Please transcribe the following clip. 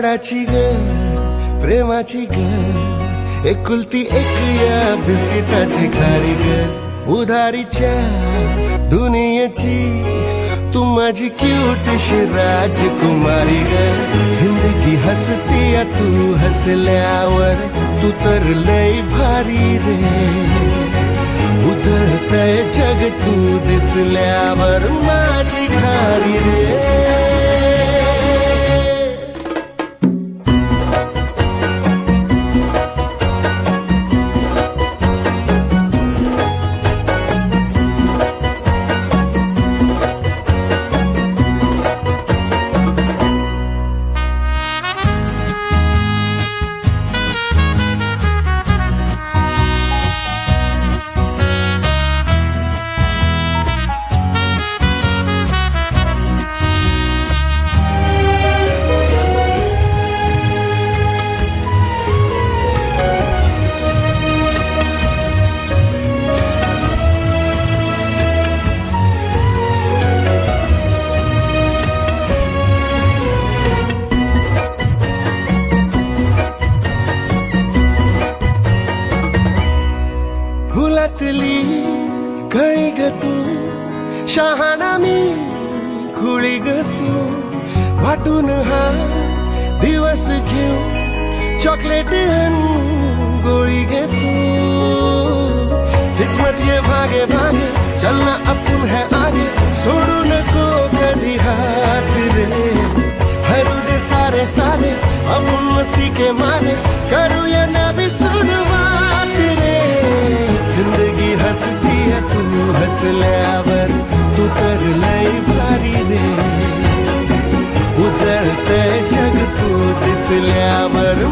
लाडाची ग प्रेमाची ग एकुलती एक या बिस्किटाची खारी ग उधारीच्या दुनियेची तू माझी क्यूटशी राजकुमारी ग जिंदगी हसती या तू हसल्यावर तू तर लय भारी रे उजळतय जग तू दिसल्यावर माझी घारी रे फुलातली कळी ग तू शहाणा मी खुळी ग तू वाटून हा दिवस घेऊ चॉकलेट गोळी ग तू किस्मत ये भागे भागे चलना अपन है आगे छोड़ू नको कधी हाथ रे हरू दे सारे सारे अपन मस्ती के मारे करूया नवी शुरुआत रे जिंदगी हसती है तू हसल्यावर तू तर लय भारी रे उजळतय जग तू दिसल्यावर